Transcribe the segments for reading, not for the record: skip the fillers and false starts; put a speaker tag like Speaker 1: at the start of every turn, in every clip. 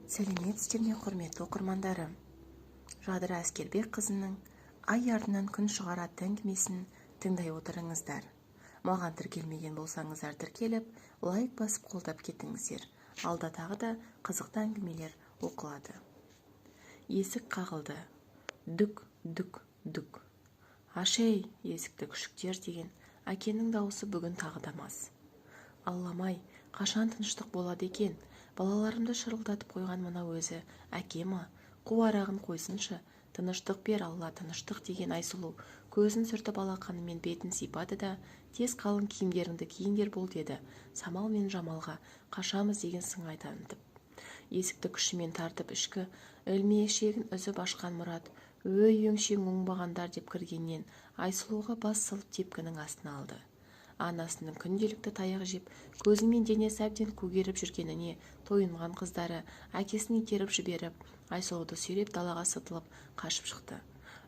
Speaker 1: Сәлеметсіздер ме, құрметті оқырмандарым. Жадыра Әскербек қызының ай артынан күн шығар атты әңгімесін тыңдай отырыңыздар. Маған тіркелмеген болсаңыздар тіркеліп, лайк басып қолдап кетіңіздер. Алда тағы да қызықты әңгімелер оқылады. Есік қағылды. Дүк, дүк, дүк. Ашей, есікті күшіктер деген әкенің дауысы бүгін тағы да мас. Алламай, қашан тыныштық болады екен? Балаларымды шырылдатып қойған мына өзі әке ма? Қу арағын қойсыншы, тыныштық бер Алла, тыныштық деген Айсұлу көзін сүртіп алақанымен бетін сипады да, тез қалың киімдеріңді киіңдер бол деді. Самал мен Жамалға қашамыз деген сыңай танытып. Есікті күшімен тартып ішкі ілмешегін үзіп ашқан Мұрат, өй өңшең оңбағандар деп кіргеннен Айсұлуға бас салып тепкінің астына алды. Анасының күнделікті таяқ жеп, көзімен денесі әбден көгеріп жүргеніне тойынған қыздары әкесін итеріп жіберіп, Айсұлуды сүйреп далаға сытылып қашып шықты.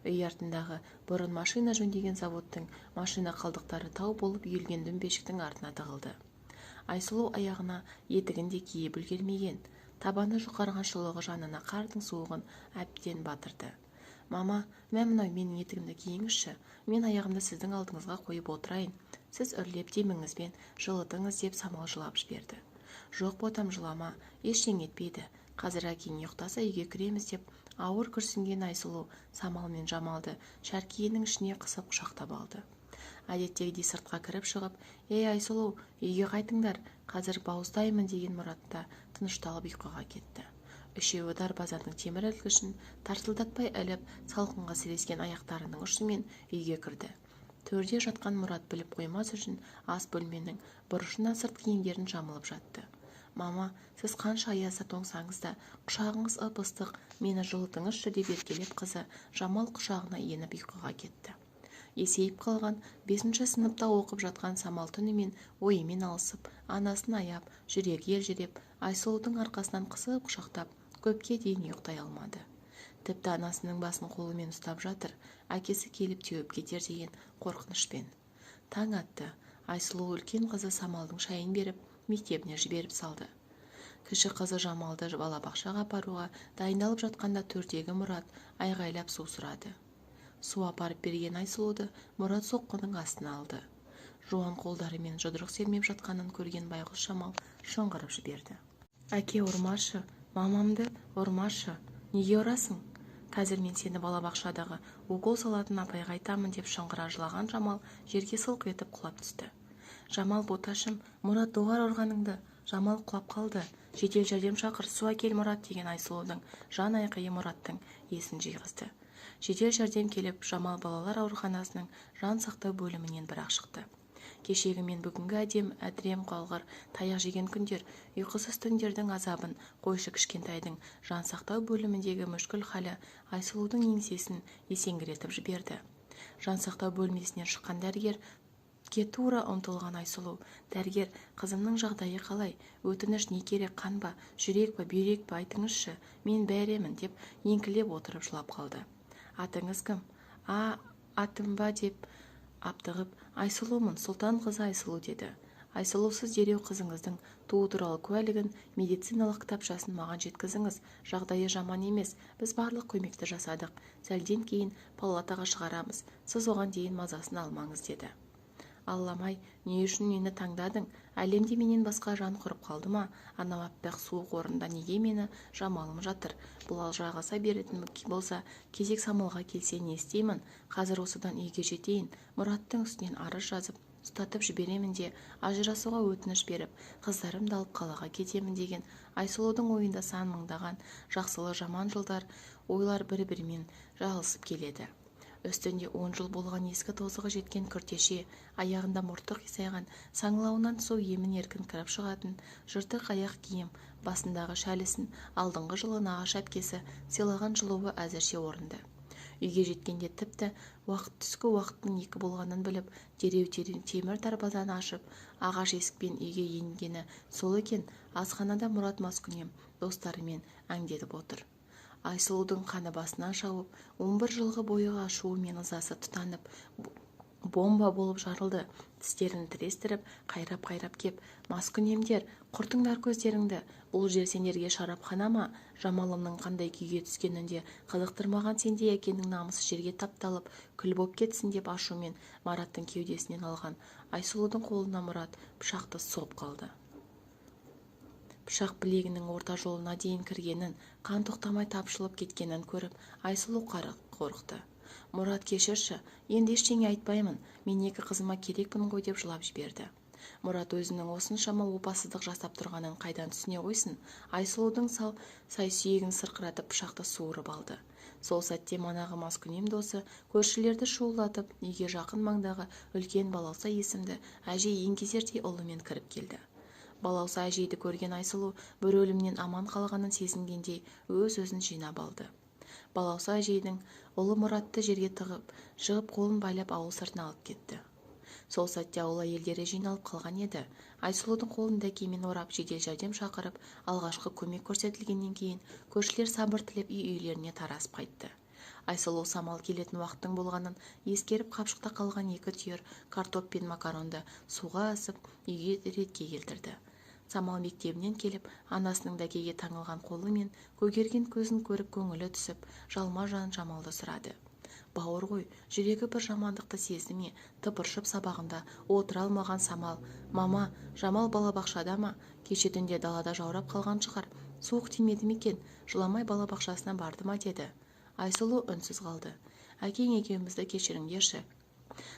Speaker 1: Үй артындағы бұрын машина жөндеген заводтың машина қалдықтары тау болып үйілген дөмбешіктің артына тығылды. Айсұлу аяғына етігін де киіп үлгермеген. Табаны жұқарған шұлығы жанына қардың суығын әбден батырды. Мама, мынау менің етігімді киіңізші, мен аяғымды сіздің алдыңызға қойып отырайын. Сіз үрлеп деміңізбен жылытыңыз деп Самал жылап жіберді. Жоқ ботам, жылама, ештеңе етпейді. Қазір әкең ұйықтаса үйге кіреміз деп ауыр күрсінген Айсұлу Самал мен Жамалды шәркиенің ішіне қысып құшақтап алды. Әдеттегідей сыртқа кіріп шығып, «Ей Айсұлу, үйге қайтыңдар, қазір бауыздаймын» деген Мұратта тынышталып ұйқыға кетті. Үшеуі дарбазаның темір ілгішін тартылдатпай іліп, салқынға сірескен аяқтарының ұшымен үйге кірді. Төрде жатқан Мұрат біліп қоймас үшін ас бөлменің бұрышына сырт киімдерін жамылып жатты. «Мама, сіз қанша аяса тоңсаңыз да, құшағыңыз ып-ыстық, мені жылытыңызшы» деп еркелеп қызы Жамал құшағына еніп ұйқыға кетті. Есейіп қалған 5-ші сыныпта оқып жатқан Самал түнімен ойымен алысып, анасын аяп, жүрегі елжіреп, Айсұлудың арқасынан қысып құшақтап, көпке дейін ұйықтай алмады. Тіпті анасының басын қолымен ұстап жатыр, әкесі келіп теуіп кетер деген қорқынышпен. Таң атты. Айсұлу үлкен қызы Самалдың шайын беріп, мектебіне жіберіп салды. Кіші қызы Жамалды балабақшаға апаруға дайындалып жатқанда төрдегі Мұрат айғайлап су сұрады. Су апарып берген Айсұлуды Мұрат соққының астына алды. Жуан қолдарымен жұдырық сермеп жатқанын көрген байғұс Жамал шыңғырып жіберді. «Әке, ұрмашы, мамамды ұрмашы, неге ұрасың? Қазір мен сені балабақшадағы укол салатын апайға айтамын» деп шыңғыра жылаған Жамал жерге сылқ етіп құлап түсті. «Жамал боташым, Мұрат доғар ұрғаныңды». Жамал құлап қалды. «Жедел жәрдем шақыр, су әкел Мұрат» деген Айсұлудың жан айқайы Мұраттың есін жиғызды. Жедел жәрдем келіп, Жамал балалар ауруханасының жан сақтау бөлімінен бір-ақ шықты. Кешегі мен бүгінгі әдірем қалғыр таяқ жеген күндер, ұйқысыз түндердің азабын қойшы кішкентайдың жан сақтау бөліміндегі мүшкіл халі Айсұлудың еңсесін есеңгіретіп жіберді. Жан сақтау бөлмесінен шыққан дәрігерге тура ұмтылған Айсұлу: «Дәрігер, қызымның жағдайы қалай? Өтініш не керек, қан ба, жүрек па, бүйрек па, айтыңызшы, мен бәремін» деп еңкілеп отырып жылап қалды. «Атыңыз кім?» «Атым ба» деп аптығып, «Айсұлумын, Сұлтан қызы Айсұлу» деді. «Айсұлу, сіз дереу қызыңыздың туу туралы куәлігін, медициналық кітапшасын маған жеткізіңіз. Жағдайы жаман емес, біз барлық көмекті жасадық. Сәлден кейін палатаға шығарамыз. Сіз оған дейін мазасын алмаңыз» деді. «Алламай, не үшін мені таңдадың? Әлемде менен басқа жан құрып қалды ма? Анау аппақ суық орында неге мені Жамалым жатыр? Бұл жалғаса беретін болса, кезек Самалға келсе не істеймін? Қазір осыдан үйге жетейін, Мұраттың үстінен арыз жазып, ұстатып жіберемін де, ажырасуға өтініш беріп, қыздарымды алып қалаға кетемін» деген Айсұлудың ойында сан мыңдаған жақсылы жаман жылдар ойлар бір-бірімен жағылысып келеді. Үстінде 10 жыл болған ескі тозығы жеткен күртеше, аяғында мұрты қисайған, саңылауынан су емін еркін кіріп шығатын жыртық аяқ киім, басындағы шәлісін алдыңғы жылы нағашы әпкесі сыйлаған жылуы әзірше орынды. Үйге жеткенде тіпті түскі уақыттың 2 болғанын біліп, дереу темір дарбазаны ашып, ағаш есікпен үйге енгені сол екен. Асханада Мұрат маскүнем достарымен әңдетіп отыр. Айсұлудың қаны басынан шауып, 11 жылғы бойғы ашуы мен ызасы тұтанып, бомба болып жарылды. Тістерін тірестіріп, қайрап кеп, маскүнемдер, құртыңдар көздеріңді. Бұл жер сендерге шарапхана ма? Жамалымның қандай күйге түскенінде қызықтырмаған сендей әкенің намысы жерге тапталып, күл боп кетсін деп ашумен Мараттың кеудесінен алған Айсұлудың қолына Мұрат пышақты соғып қалды. Пышақ білегінің орта жолына дейін кіргенін, қан тоқтамай тапшылып кеткенін көріп, Айсұлу қорықты. Мұрат, кешірші, енді ештеңе айтпаймын, мен екі қызыма керекпін ғой деп жылап жіберді. Мұрат өзінің осыншама опасыздық жасап тұрғанын қайдан түсіне қойсын, Айсұлудың сай-сүйегін сырқыратып пышақты суырып алды. Сол сәтте манағы маскүнем досы көршілерді шуылдатып, үйге жақын маңдағы үлкен Балауса есімді әжей еңгезердей ұлымен кіріп келді. Балауса әжейді көрген Айсұлу бір өлімнен аман қалғанын сезінгендей өз-өзін жинап алды. Балауса әжейдің ұлы Мұратты жерге тығып, жығып қолын байлап ауыл сыртына алып кетті. Сол сәтте ауыл әйелдері жиналып қалған еді. Айсұлудың қолын дәкемен орап, жедел жәрдем шақырып, алғашқы көмек көрсетілгеннен кейін көршілер сабыр тілеп үй-үйлеріне тарасып қайтты. Айсұлу самал келетін уақыттың болғанын ескеріп, қапшықта қалған 2 түйір картоп пен макаронды суға асып, үйге ретке келтірді. Самал мектебінен келіп, анасының дәкеге таңылған қолы мен көгерген көзін көріп көңілі түсіп, жалма-жан Жамалды сұрады. Бауыр ғой, жүрегі бір жамандықты сезді ме? Тыпыршып сабағында отыра алмаған Самал: «Мама, Жамал балабақшада ма? Кеше түнде далада жаурап қалған шығар. Суық тимеді ме екен? Жыламай балабақшасына барды ма?» деді. Айсұлу үнсіз қалды. «Әкең екеумізді кешіріңдерші».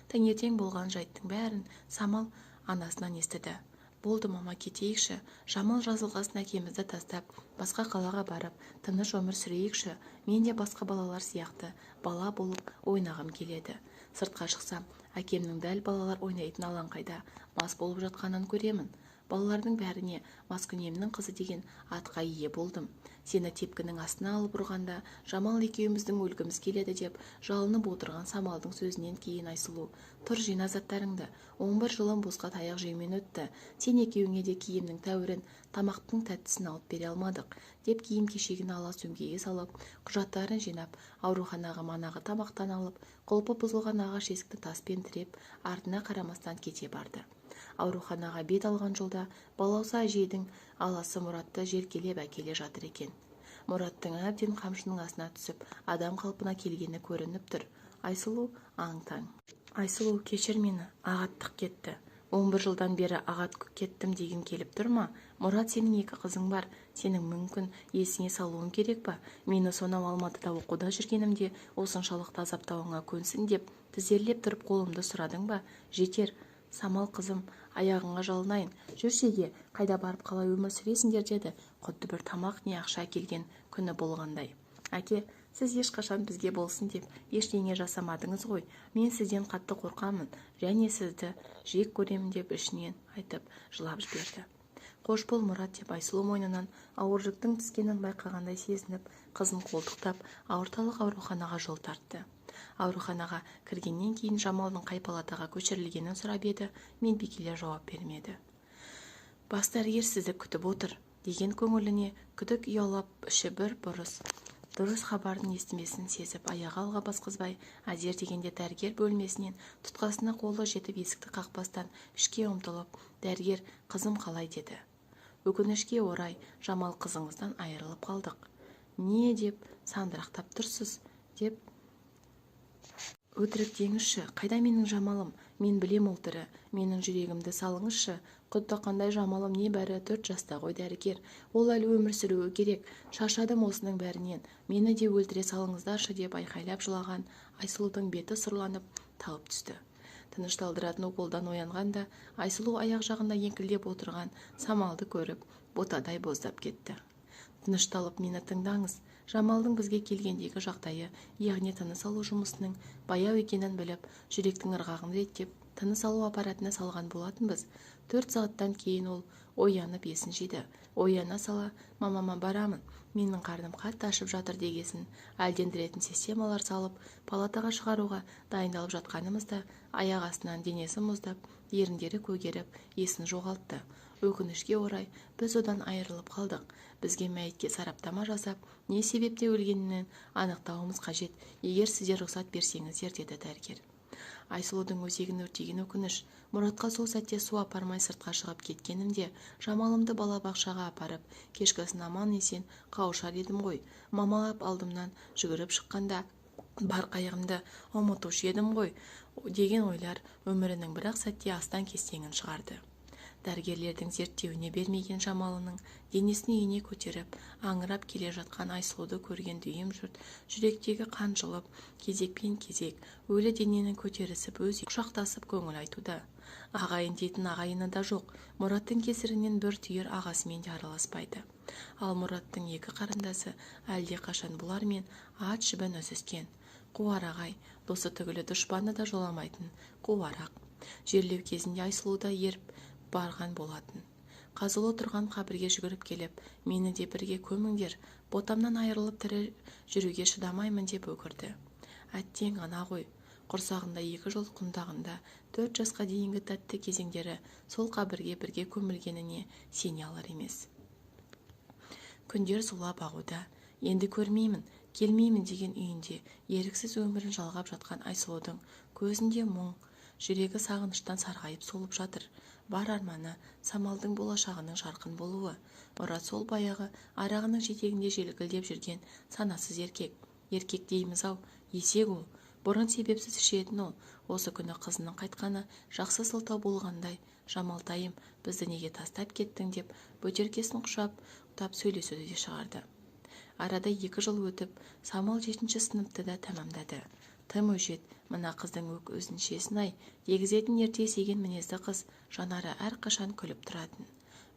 Speaker 1: Таңертең болған жайттың бәрін Самал анасынан естіді. «Болды, мама, кетейікші. Жамал жазылғасын әкемізді тастап, басқа қалаға барып, тыныш өмір сүрейікші. Мен де басқа балалар сияқты бала болып ойнағым келеді. Сыртқа шықсам, әкемнің дәл балалар ойнайтын алаңқайда мас болып жатқанын көремін. Балалардың бәріне маскүнемнің қызы деген атқа ие болдым. Сені тепкінің астына алып ұрғанда Жамал екеуміздің өлгіміз келеді» деп жалынып отырған Самалдың сөзінен кейін Айсұлу: «Тұр, жина заттарыңды. 11 жылым босқа таяқ жеумен өтті. Сен екеуіңе де киімнің тәуірін, тамақтың тәттісін алып бере алмадық» деп киім кешегін ала сөмкеге салып, құжаттарын жинап, ауруханаға манағы тамақтан алып, құлпы бұзылған ағаш есікті таспен тіреп, артына қарамастан кете барды. Ауруханаға бет алған жолда Балауса әжейдің аласы Мұратты желкелеп әкеле жатыр екен. Мұраттың әбден қамшының астына түсіп, адам қалпына келгені көрініп тұр. Айсұлу аң-таң. «Айсұлу, кешір мені, ағаттық кетті. 11 жылдан бері ағат кеттім деген келіп тұр ма? Мұрат, сенің 2 қызың бар. Сенің мүмкін есіңе салуың керек па? Мені сонау Алматыда оқуда жүргенімде осыншалықты азаптауыңа көнсін деп тізерлеп тұрып қолымды сұрадың ба? Жетер. Самал қызым, аяғыңа жалынайын. Жүршеге, қайда барып қалай өмір сүресіңдер» деді, құдды бір тамақ не ақша келген күні болғандай. «Әке, сіз ешқашан бізге болсын деп ештеңе жасамадыңыз ғой. Мен сізден қатты қорқамын, және сізді жек көремін» деп ішінен айтып жылап жіберді. «Қош бол, Мұрат» деп Айсұлу мойнынан ауыр жүктің түскенін байқағандай сезініп, қызын қолтықтап, ауырталық ауруханаға жол тартты. Ауруханаға кіргеннен кейін Жамалдың қай палатаға көшірілгенін сұрап еді, медбикелер жауап бермеді. «Бас дәрігер сізді күтіп отыр» деген көңіліне күдік ұялап, іші бір бұрыс дұрыс хабардың естімесін сезіп, аяғы алға басқызбай, әзер дегенде дәрігер бөлмесінен тұтқасына қолы жетіп есікті қақпастан ішке ұмтылып: «Дәрігер, қызым қалай?» деді. «Өкінішке орай, Жамал қызыңыздан айырылып қалдық». «Не деп сандырақтап тұрсыз?» деп «Өтірік деңізші, қайда менің Жамалым? Мен білем ол тірі. Менің жүрегімді салыңызшы. Құдды қандай Жамалым, небәрі 4 жаста ғой дәрігер. Ол әлі өмір сүруі керек. Шаршадым осының бәрінен. Мені де өлтіре салыңыздаршы» деп айқайлап жылаған Айсұлудың беті сұрланып, талып түсті. Тынышталдыратын уколдан оянғанда Айсұлу аяқ жағында еңкілдеп отырған Самалды көріп, ботадай боздап кетті. «Тынышталып мені тыңдаңыз. Жамалдың бізге келгендегі жағдайы, яғни тыныс алу жұмысының баяу екенін біліп, жүректің ырғағын реттеп, тыныс алу аппаратына салған болатынбыз. 4 сағаттан кейін ол оянып есін жиды. Ояна сала: «Мамама барамын, менің қарным қатты ашып жатыр» дегесін әлдендіретін системалар салып, палатаға шығаруға дайындалып жатқанымызда аяқ астынан денесі мұздап, еріндері көгеріп, есін жоғалтты. Өкінішке орай, біз одан айырылып қалдық. Бізге мәйітке сараптама жасап, не себепте өлгенін анықтауымыз қажет, егер сіздер рұқсат берсеңіздер» деді дәрігер. Айсұлудың өзегін өртеген өкініш. Мұратқа сол сәтте су апармай сыртқа шығып кеткенімде, Жамалымды балабақшаға апарып, кешкісін аман-есен қауышар едім ғой. Мамалап алдымнан жүгіріп шыққанда, бар қайғымды ұмытушы едім ғой, деген ойлар өмірінің бір-ақ сәтте астан-кестеңін шығарды. Дәрігерлердің зерттеуіне бермеген Жамалының денесін үйіне көтеріп, аңырап келе жатқан Айсұлуды көрген дүйім жұрт жүректегі қан жылып, кезекпен кезек өлі денені көтерісіп, өз құшақтасып көңіл айтуда. Ағайын дейтін ағайыны да жоқ. Мұраттың кесірінен бір түйір ағасымен де араласпайды. Ал Мұраттың екі қарындасы әлде қашан бұлармен ат жібін үзіскен. Қуар ағай, досы түгілі дұшпаны да жоламайтын қуарақ. Жерлеу кезінде Айсұлуда еріп барған болатын. Қазулы тұрған қабірге жүгіріп келіп, мені де бірге көміңдер, ботамнан айырылып тірі жүруге шыдамаймын деп өкірді. Әттең ана ғой, құрсағында 2 жыл құндағында 4 жасқа дейінгі тәтті кезеңдері сол қабірге бірге көмілгеніне сене алар емес. Күндер зулап ағуда, енді көрмеймін, келмеймін деген үйінде еріксіз өмірін жалғап жатқан Айсұлудың көзінде мұң, жүрегі сағыныштан сарғайып солып жатыр. Бар арманы Самалдың болашағының жарқын болуы. Мұрат сол баяғы арағының жетегінде желкілдеп жүрген санасыз еркек. Еркек дейміз-ау, есек ол. Бұрын себепсіз ішетін ол. Осы күні қызының қайтқаны жақсы сылтау болғандай. Жамалтайым, бізді неге тастап кеттің деп бөтелкесін құшап сөйлесуді де шығарды. Арада 2 жыл өтіп, Самал 7-ші сыныпты да тәмамдады. Тым өжет, мына қыздың өзіншесін-ай, дегізетін ерте сеген мінезді қыз, жанары әрқашан күліп тұратын.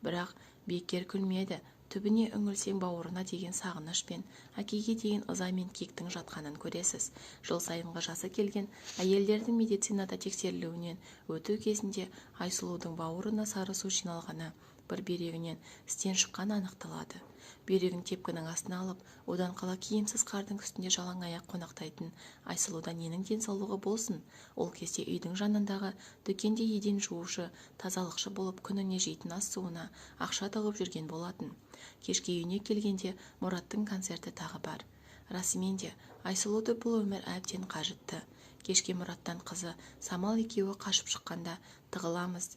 Speaker 1: Бірақ бекер күлмеді, түбіне үңілсең бауырына деген сағыныш пен әкеге деген ыза мен кектің жатқанын көресіз. Жыл сайынғы жасы келген әйелдердің медицинада тексерілуінен өту кезінде Айсұлудың бауырына сары су жиналғаны, бір бүйрегінен істен шыққаны анықталады. Бүйрегін тепкінің астына алып, одан қала киімсіз қардың үстінде жалаң аяқ қонақтайтын Айсұлуда ненің денсаулығы болсын. Ол кезде үйдің жанындағы дүкенде еден жуушы, тазалықшы болып күніне жейтін ас суына ақша тығып жүрген болатын. Кешке үйіне келгенде Мұраттың концерті тағы бар. Расымен де Айсұлуды бұл өмір әбден қажытты. Кешке Мұраттан қызы Самал екеуі қашып шыққанда тығыламыз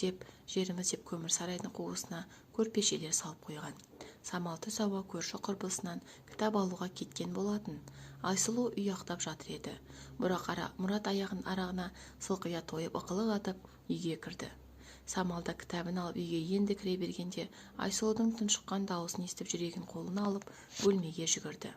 Speaker 1: деп жеріміз деп көмір сарайдың қуысына көрпешелер салып қойған. Самал түс ауа көрші құрбысынан кітап алуға кеткен болатын. Айсұлу ұяқтап жатыр еді. Мұрат аяғын арағына сылқия тойып ықылық атып үйге кірді. Самалда кітабын алып үйге енді кіре бергенде Айсұлудың тұншыққан дауысын естіп жүрегін қолына алып бөлмеге жүгірді.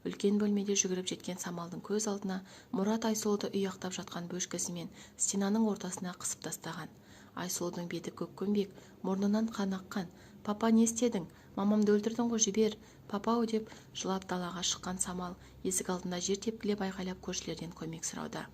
Speaker 1: Үлкен бөлмеде жүгіріп жеткен Самалдың көз алдына Мұрат Айсұлуды ұяқтап жатқан бөшкесімен стенаның ортасына қысып тастаған. Айсұлудың беті көкпеңбек, мұрнынан қан аққан. «Папа, не істедің? Мамамды өлтірдің ғой, жібер!» «Папау!» деп жылап далаға шыққан Самал есік алдында жер тепкілеп айғайлап көршілерден көмек сұрауда.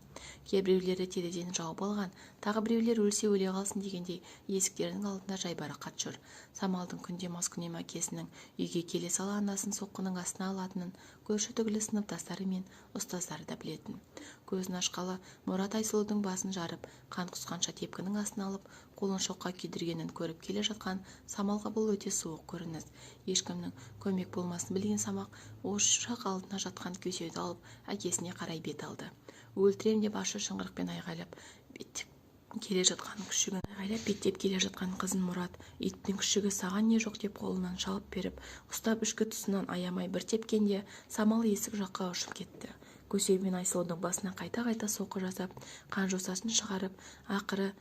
Speaker 1: Кейбіреулері терезені жауып алған, тағы біреулер өлсе өле қалсын дегендей есіктердің алдында жайбарақат жүр. Самалдың күнде маскүнем әкесінің үйге келе сала анасын соққының астына алатынын көрші түгілі сыныптастары мен ұстаздары да білетін. Көзін ашқалы Мұрат Айсұлудың басын жарып, қан құсқанша тепкінің астына алып, қолын шоққа күйдіргенін көріп келе жатқан Самалға бұл өте суық көрініс. Ешкімнің көмек болмасын білген Самақ ошақ алдына жатқан көсеуді алып әкесіне қарай бет алды. Өлтірем деп ащы шыңғырықпен айғайлап беттеп келе жатқан қызын Мұрат, иттің күшігі саған не жоқ деп қолынан шалып беріп, ұстап ішкі тұсынан аямай бір тепкенде Самал есік жаққа ұшып кетті. Көсеумен Айсұлудың басына қайта-қайта соққы жасап, қан жосасын шығарып, ақыры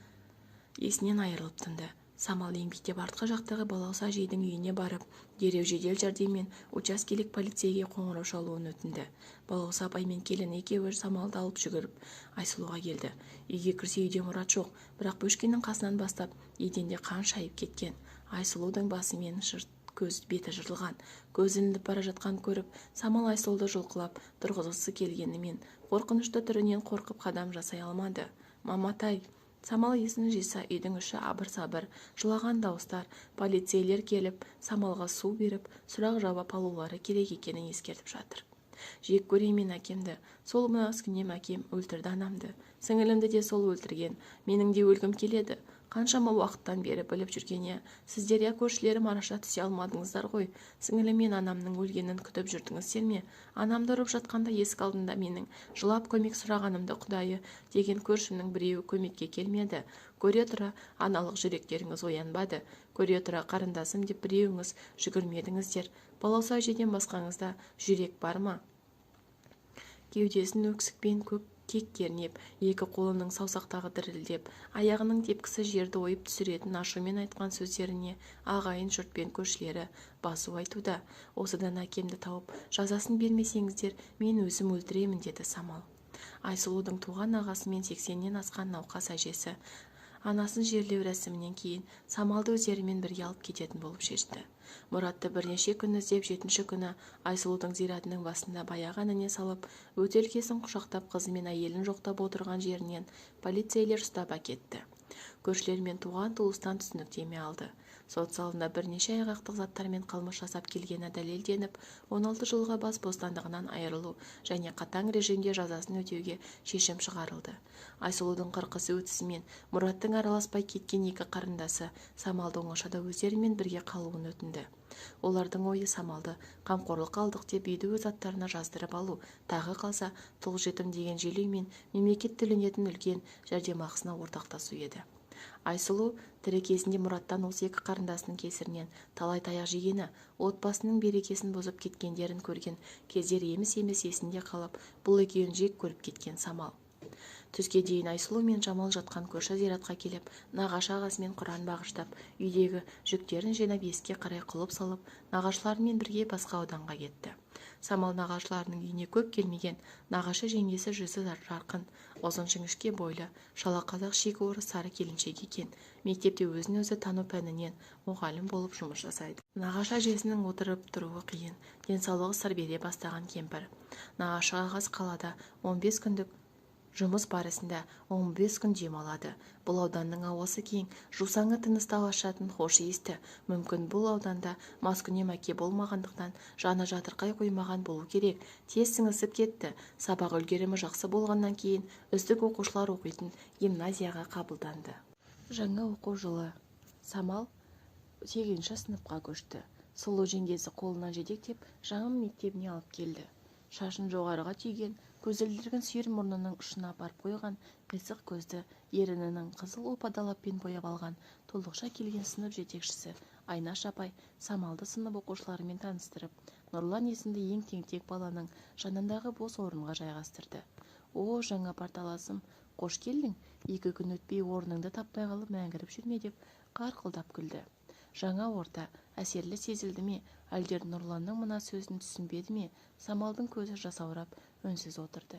Speaker 1: есінен айырылып тынды. Самал еңбектеп артқы жақтағы балауса жейдің үйіне барып, дереу жедел жәрдеммен учаскелік полицейге қоңырау шалуын өтінді. Балауса апай мен келін екеуі Самалды алып жүгіріп Айсұлуға келді. Үйге кірсе үйде Мұрат жоқ, бірақ бөшкенің қасынан бастап еденде қан шайып кеткен. Айсұлудың басы мен беті жыртылған, көзі ілініп бара жатқан көріп, Самал Айсұлуды жұлқылап тұрғызғысы келгенімен қорқынышты түрінен қорқып қадам жасай алмады. «Маматай!» Самал есін жиса, үйдің іші абыр-сабыр, жылаған дауыстар, полицейлер келіп, Самалға су беріп, сұрақ жауап алулары керек екенін ескертіп жатыр. «Жек көремін әкемді, сол маскүнем әкем өлтірді анамды, сіңілімді де сол өлтірген, менің де өлгім келеді. Қаншама уақыттан бері біліп жүрген сіздер көршілерім араша түсе алмадыңыздар ғой. Сіңілім мен анамның өлгенін күтіп жүрдіңіздер ме? Анамды ұрып жатқанда есік алдында менің жылап көмек сұрағанымды құдайы деген көршімнің біреуі көмекке келмеді. Көре тұра аналық жүректеріңіз оянбады. Көре тұра қарындасым деп біреуіңіз жүгірмедіңіздер. Балауса әжеден басқаңызда жүрек бар ма? Кеудесін өксікпен кек кернеп, екі қолының саусақтағы дірілдеп, аяғының тепкісі жерді ойып түсіретін ашумен айтқан сөздеріне ағайын жұртпен көршілері басу айтуда. Осыдан әкемді тауып, жазасын бермесеңіздер, мен өзім өлтіремін, деді Самал. Айсұлудың туған ағасы мен 80-нен асқан науқас әжесі анасын жерлеу рәсімінен кейін Самалды өздерімен бірге алып кететін болып шешті. Мұратты бірнеше күн іздеп, 7-ші күні Айсұлудың зиратының басында баяғы ініне салып, өтелкесін құшақтап қызы мен әйелін жоқтап отырған жерінен полицейлер ұстап әкетті. Көршілер мен туған-туыстан түсініктеме алды. Сот залында бірнеше айғақтық заттармен қылмыс жасап келгені дәлелденіп, 16 жылға бас бостандығынан айырылу және қатаң режимде жазасын өтеуге шешім шығарылды. Айсұлудың қырқысы өтісімен Мұраттың араласпай кеткен екі қарындасы Самалды оңашада өздерімен бірге қалуын өтінді. Олардың ойы Самалды қамқорлық алдық деп үйді өз аттарына жаздырып алу, тағы қалса тұл жетім деген желеумен мемлекет төленетін үлкен жәрдемақысына ортақтасу еді. Айсұлу тірі кезінде Мұраттан осы екі қарындасының кесірінен талай таяқ жегені, отбасының берекесін бұзып кеткендерін көрген кездер еміс-еміс есінде қалып, бұл екеуін жек көріп кеткен Самал. Түске дейін Айсұлу мен Жамал жатқан көрші зиратқа келіп, нағашы ағасымен Құран бағыштап, үйдегі жүктерін жинап есікке қарай құлып салып, нағашыларымен бірге басқа ауданға кетті. Самал нағашыларының үйіне көп келмеген, нағашы жеңгесі жүзі жарқын, ұзын жіңішке бойлы, шалақазақ шикі орыс сары келіншек екен. Мектепте өзін өзі тану пәнінен мұғалім болып жұмыс жасайды. Нағашы әжесінің отырып тұруы қиын, денсаулығы сыр бере бастаған кемпір. Нағашы ағасы қалада 15 күндік жұмыс барысында 15 күн демалады. Бұл ауданның ауасы кең, жусаңы тыныстау ашатын хош иісті. Мүмкін бұл ауданда маскүнем әке болмағандықтан жаны жатырқай қоймаған болу керек. Тез сіңісіп кетті. Сабақ үлгерімі жақсы болғаннан кейін үздік оқушылар оқитын гимназияға қабылданды. Жаңа оқу жылы Самал 8-ші сыныпқа көшті. Сұлу жеңгесі қолынан жетектеп жаңа мектебіне алып келді. Шашын жоғарыға түйген, көзілдірігін сүйір мұрнының ұшына апарып қойған, қисық көзді ерінінің қызыл опа-далаппен бояп алған толықша келген сынып жетекшісі Айнаш апай Самалды сынып оқушыларымен таныстырып, Нұрлан есімді ең тентек баланың жанындағы бос орынға жайғастырды. О, жаңа парталасым, қош келдің, 2 күн өтпей орныңды таппай қалып мәңгіріп жүрме деп қарқылдап күлді. Жаңа орта әсерлі сезілді ме, әлдер Нұрланның мына сөзін түсінбеді ме? Самалдың көзі жасаурап, үнсіз отырды.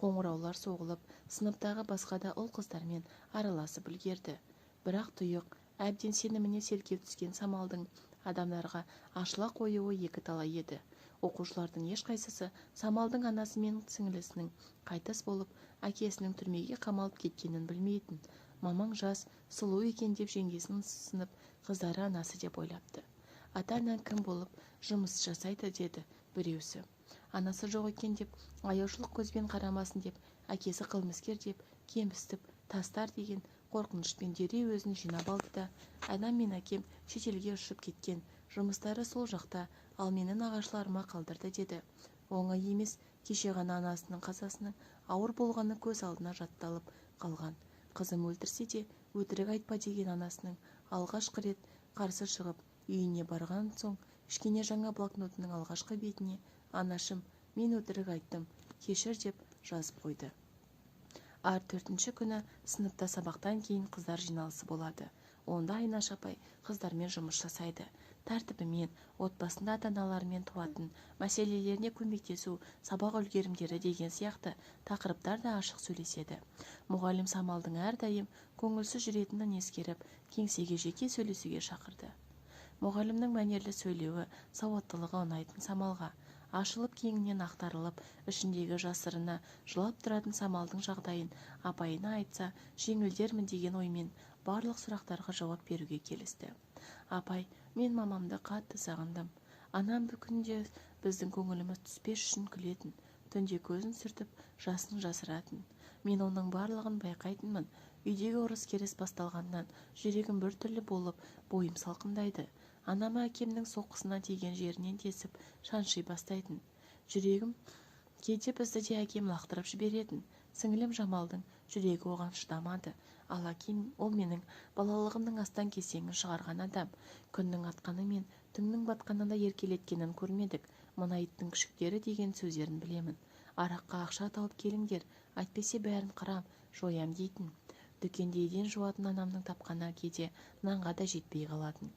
Speaker 1: Қоңыраулар соғылып, сыныптағы басқа да ұл-қыздармен араласып үлгерді. Бірақ тұйық, әбден сеніміне селкеп түскен Самалдың адамдарға ашыла қоюы екі талай еді. Оқушылардың ешқайсысы Самалдың анасы мен сіңілісінің қайтыс болып, әкесінің түрмеге қамалып кеткенін білмейтін. Мамаң жас, сұлу екен деп жеңгесін сынып, қыздары анасы деп ойлапты. Ата-ана кім болып жұмыс жасайды, деді біреусі. Анасы жоқ екен деп, аяушылық көзбен қарамасын деп, әкесі қылмыскер деп, кемістіп, тастар деген қорқынышпен дереу өзін жинап алды да, анам мен әкем шетелге ұшып кеткен, жұмыстары сол жақта, ал мені нағашыларыма қалдырды, деді. Оңай емес, кеше ғана анасының қазасының ауыр болғаны көз алдына жатталып қалған. Қызым өлтірсе де өтірік айтпа деген анасының алғашқы рет қарсы шығып үйіне барған соң кішкене жаңа блокнотының алғашқы бетіне «Анашым, мен өтірік айттым, кешір» деп жазып қойды. 4-ші күні сыныпта сабақтан кейін қыздар жиналысы болады. Онда Айнаш апай қыздармен жұмыс жасайды. Тәртібімен, отбасында ата-аналарымен туатын мәселелеріне көмектесу, сабақ үлгерімдері деген сияқты тақырыптар да ашық сөйлеседі. Мұғалім Самалдың әрдайым көңілсіз жүретінін ескеріп, кеңсеге жеке сөйлесуге шақырды. Мұғалімнің мәнерлі сөйлеуі, сауаттылығы ұнайтын Самалға. Ашылып кеңінен ақтарылып, ішіндегі жасырына жылап тұратын Самалдың жағдайын апайына айтса, жеңілдермін деген оймен барлық сұрақтарға жауап беруге келісті. Апай, мен мамамды қатты сағындым. Анам күнде біздің көңіліміз түспес үшін күлетін, түнде көзін сүртіп, жасын жасыратын. Мен оның барлығын байқайтынмын. Үйдегі ұрыс-керіс басталғаннан жүрегім біртүрлі болып, бойым салқындайды. Анама әкемнің соққысына тиген жерінен тесіп шанши бастайтын. Жүрегім кейде бізді де әкем лақтырып жіберетін. Сіңілім Жамалдың жүрегі оған шыдамады. Ал әкем, ол менің балалығымның астан-кестеңін шығарған адам. Күннің атқаны мен түннің батқанында еркелеткенін көрмедік. Мына иттің күшіктері деген сөздерін білемін. Араққа ақша тауып келіңдер, әйтпесе бәрін қырам, жоям дейтін. Дүкенде еден жуатын анамның тапқаны кейде нанға да жетпей қалатын.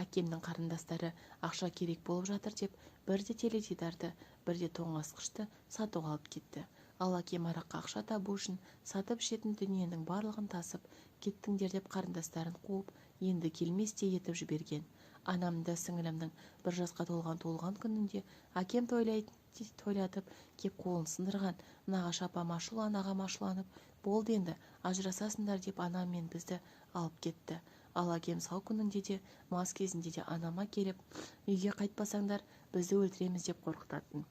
Speaker 1: Әкемнің қарындастары ақша керек болып жатыр деп, бірде теледидарды, бірде тоңазытқышты сатуға алып кетті. Ал әкем араққа ақша табу үшін сатып ішетін дүниенің барлығын тасып кеттіңдер деп қарындастарын қуып, енді келместей етіп жіберген. Анамды сіңілімнің 1 жасқа толған күнінде әкем тойлатып кеп қолын сындырған. Нағашы апам ағам ашуланып, болды енді ажырасасыңдар деп анам мен бізді алып кетті. Ал әкем сау күнінде де, мас кезінде де анама келіп, үйге қайтпасаңдар бізді өлтіреміз деп қорқытатын.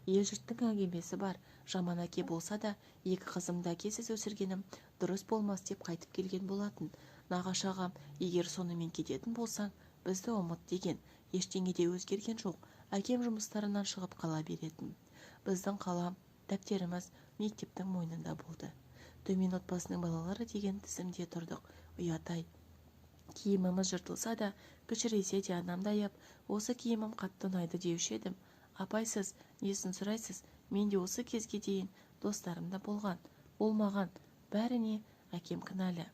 Speaker 1: Ел-жұрттың әңгімесі бар. Жаман әке болса да, 2 қызымды әкесіз өсіргенім дұрыс болмас деп қайтып келген болатын. Нағашы ағам, егер сонымен кететін болсаң, бізді ұмыт деген. Ештеңеде өзгерген жоқ. Әкем жұмыстарынан шығып қала беретін. Біздің қалам, дәптеріміз мектептің мойнында болды. Төмен отбасының балалары деген тізімде тұрдық. Ұят-ай. Киіміміз жыртылса да, кішірейсе де анамды аяп, осы киімім қатты ұнайды деуші едім. Апай, сіз несін сұрайсыз? Менде осы кезге дейін достарым да болмаған. Бәріне әкем кінәлі.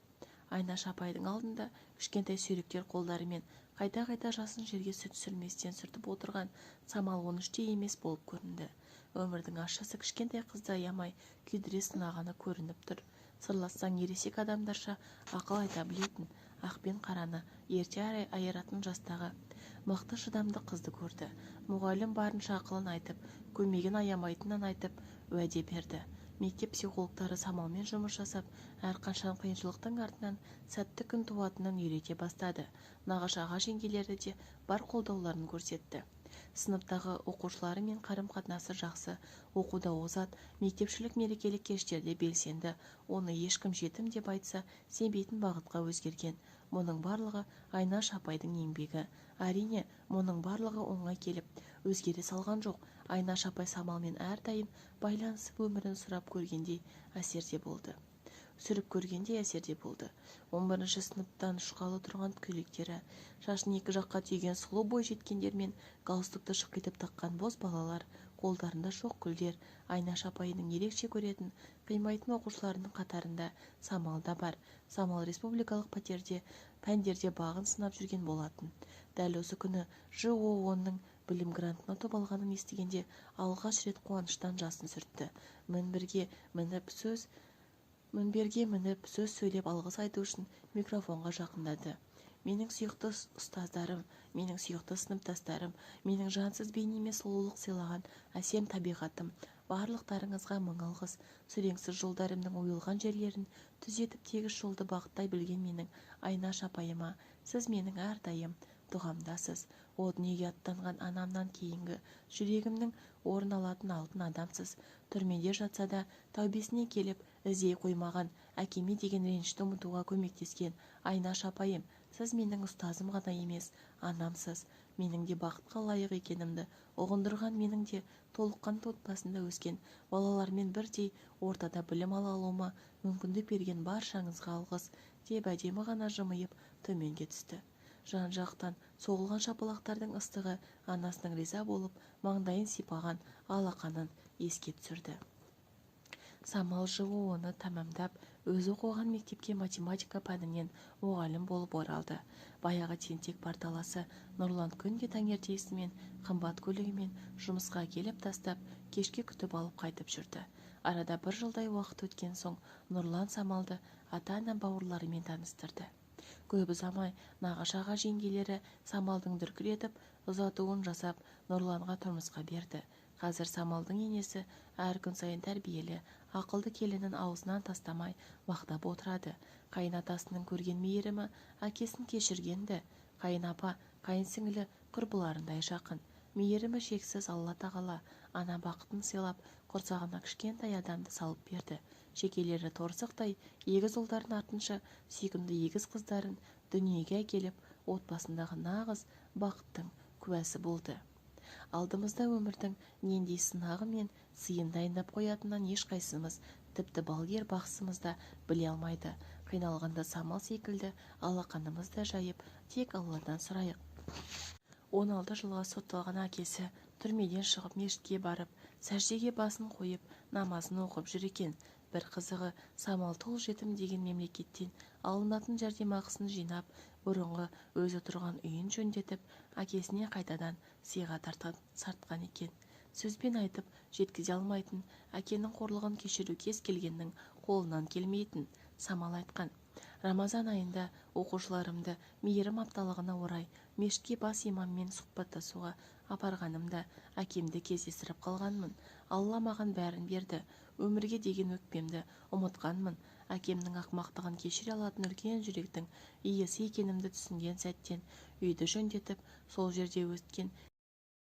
Speaker 1: Айнаш апайдың алдында кішкентай сүйріктер қолдарымен қайта-қайта жасын жерге сүт сүрместен сүртіп отырған Самал 13-те емес болып көрінді. Өмірдің ащысы кішкентай қызды аямай күйдіре сынағаны көрініп тұр. Сырлассаң ересек адамдарша ақыл айта білетін, ақ пен қараны ерте айыратын жастағы мықты шыдамды қызды көрді. Мұғалім барынша ақылын айтып, көмегін аямайтынын айтып, уәде берді. Мектеп психологтары Самалмен жұмыс жасап, әрқашан қиыншылықтың артынан сәтті күн туатынын үйрете бастады. Нағашы аға жеңгелері де бар қолдауларын көрсетті. Сыныптағы оқушыларымен қарым-қатынасы жақсы, оқуда озат, мектепшілік мерекелік кештерде белсенді. Оны ешкім жетім деп айтса сенбейтін бағытқа өзгерген. Мұның барлығы Айнаш апайдың еңбегі. Әрине, мұның барлығы оңай келіп өзгере салған жоқ. Айнаш апай Самалмен әрдайым байланысып өмірін сұрап көргендей әсерде болды. 11-ші сыныптан ұшқалы тұрған көйлектері, шашын 2 жаққа түйген сұлу бой жеткендер мен галстукты шықитып таққан бос балалар, қолдарында шоқ гүлдер. Айнаш апайының ерекше көретін, қимайтын оқушыларының қатарында Самал да бар. Самал республикалық пәндерде бағын сынап жүрген болатын. Дәл осы күні ЖОО-ның білім грантын ұтып алғанын естігенде алғаш рет қуаныштан жасын сүртті. Мінберге мініп сөз сөйлеп алғыс айту үшін микрофонға жақындады. Менің сүйікті ұстаздарым, менің сүйікті сыныптастарым, менің жансыз бейнеме сұлулық сыйлаған әсем табиғатым, барлықтарыңызға мың алғыс. Сүреңсіз жолдарымның ойылған жерлерін түзетіп тегіс жолды бағыттай білген менің Айнаш апайыма, сіз менің әрдайым дұғамдасыз. О дүниеге аттанған анамнан кейінгі жүрегімнің орын алатын алтын адамсыз. Түрмеде жатса да тәубесіне келіп іздей қоймаған, әкеме деген ренішті ұмытуға көмектескен Айнаш апайым, сіз менің ұстазым ғана емес, анамсыз. Менің де бақытқа лайық екенімді ұғындырған, менің де толыққанды отбасында өскен балалармен бірдей ортада білім ала алуыма мүмкіндік берген баршаңызға алғыс, деп әдемі ғана жымиып төменге түсті. Жан-жақтан соғылған шапалақтардың ыстығы анасының риза болып маңдайын сипаған алақанын еске түсірді. Самал ЖОО-ны тамамдап, өзі оқыған мектепке математика пәнінен мұғалім болып оралды. Баяғы тентек парталасы Нұрлан күнде таңертесімен қымбат көлігімен жұмысқа келіп тастап, кешке күтіп алып қайтып жүрді. Арада 1 жылдай уақыт өткен соң Нұрлан Самалды ата-ана бауырларымен таныстырды. Көп ұзамай нағашы аға жеңгелері Самалдың дүркіретіп, ұзатуын жасап, Нұрланға тұрмысқа берді. Қазір Самалдың енесі әр күн сайын тәрбиелі, ақылды келінін аузынан тастамай мақтап отырады. Қайынатасының көрген мейірімі әкесін кешіргенді. Қайынапа, қайынсіңілі құрбыларындай жақын. Мейірімі шексіз Алла тағала ана бақытын сыйлап, құрсағына кішкентай адамды салып берді. Шекелері торсықтай егіз ұлдардың артынша сүйкімді егіз қыздарын дүниеге әкеліп, отбасындағы нағыз бақыттың куәсі болды. Алдымызда өмірдің нендей сынағы мен сыйын дайындап қоятынын ешқайсымыз, тіпті балгер бақсымыз да біле алмайды. Қиналғанда самал секілді алақанымызды жайып, тек Алладан сұрайық. 16 жылға сотталған әкесі түрмеден шығып мешітке барып, сәждеге басын қойып, намазын оқып жүр екен. Бір қызығы, Самал тұл жетім деген мемлекеттен алынатын жәрдемақысын жинап, бұрынғы өзі тұрған үйін жөндетіп, әкесіне қайтадан сыйға тартқан екен. Сөзбен айтып жеткізе алмайтын, әкенің қорлығын кешіру кез келгеннің қолынан келмейтін. Самал айтқан: Рамазан айында оқушыларымды мейірім апталығына орай мешітке бас имаммен сұхбаттасуға апарғанымда әкемді кездестіріп қалғанмын. Алла маған бәрін берді. Өмірге деген өкпемді ұмытқанмын. Әкемнің ақымақтығын кешіре алатын үлкен жүректің иесі екенімді түсінген сәттен үйді жөндетіп, сол жерде өткен